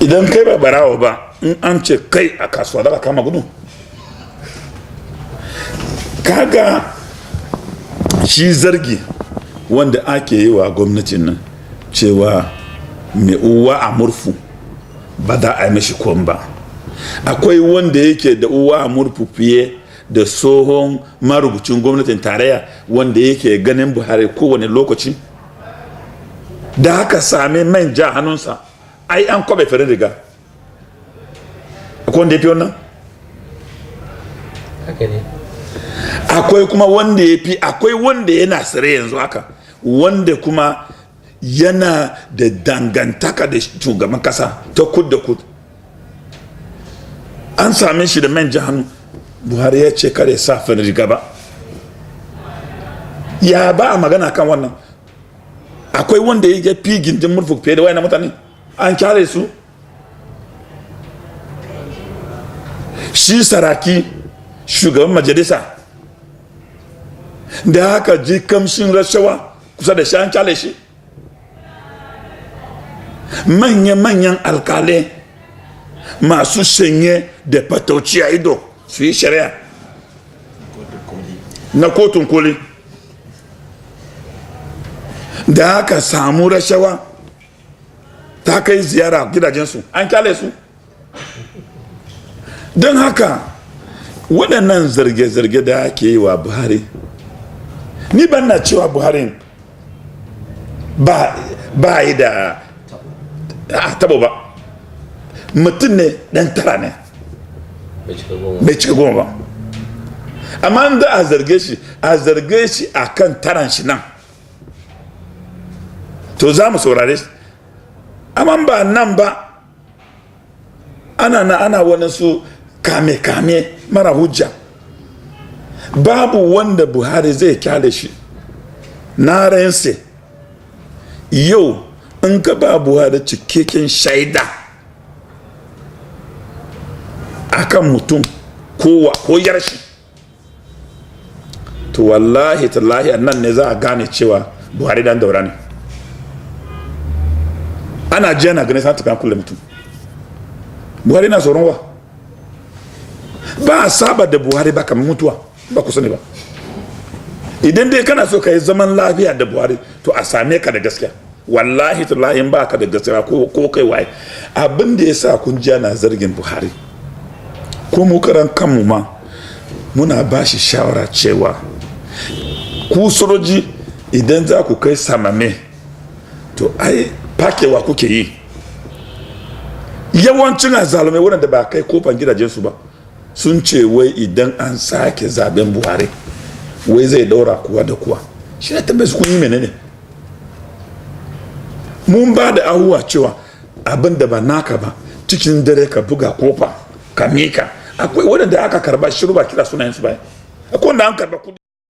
idan kai ba barawo ba in an ce kai a kasuwa da kama gudu kaga shi zargi wanda ake yi wa gwamnatin nan cewa mai uwa a murfu ba za a yi mashi kwan ba. Akwai wanda yake da uwa a murfu fiye da tsohon marubucin gwamnatin tarayya wanda yake ganin Buhari kowane lokaci da haka sami manja hannunsa ai an kwabe firin riga. Akwai wanda ya fi wannan? Akwai kuma wanda ya fi, akwai wanda yana sire yanzu haka wanda kuma yana da dangantaka da shugaban kasa ta kud da kud. An same shi da manja hannu, Buhari ya ce kare sa firin riga ba. Ya ba a magana kan wannan. Akwai wanda ya fi gindin murfu fiye da wayan mutane an kyale su. Shi Saraki shugaban majalisa da haka ji kamshin rashawa kusa da shi an kyale shi. Manya-manyan alkalai masu sanye da fatauci a ido su yi shari'a na kotun koli da haka samu rashawa ta kai ziyara gidajensu an kyale su. Don haka waɗannan zarge-zarge da ake yi wa Buhari, ni ban na cewa Buhari ba yi da tabo ba, mutum ne ɗan tara ne bai cika goma ba, amma da a zarge shi a kan taran shi nan to za mu saurare shi. Amma ba nan ba ana wani su kame mara hujja. Babu wanda Buhari zai kyale shi na rense yau in ka ba Buhari cikakken shaida akan mutum ko yarshi to wallahi tallahi nan ne za a gane cewa Buhari dan daura ne. Ana jiya na ganin sata kan kulle mutum. Buhari na tsoron wa ba a saba da Buhari ba kamar mutuwa ba ku sani ba. Idan dai kana so ka yi zaman lafiya da Buhari to a same ka da gaskiya. Wallahi tallahi in ba ka da gaskiya ko kai waye. Abin da ya sa kun jiya na zargin Buhari ko mu karan kanmu ma muna ba shi shawara cewa ku sojoji idan za ku kai samame to ai fakewa kuke yi. Yawancin azalumai waɗanda ba kai kofan gidajensu ba sun ce wai idan an sake zaben Buhari wai zai daura kuwa da kuwa. Shi ne tambaye su kun yi menene? Mun ba da ahuwa cewa abin da ba naka ba cikin dare ka buga kofa ka mika. Akwai waɗanda aka karba shiru ba kira sunayensu ba. Akwai wanda an karba kudi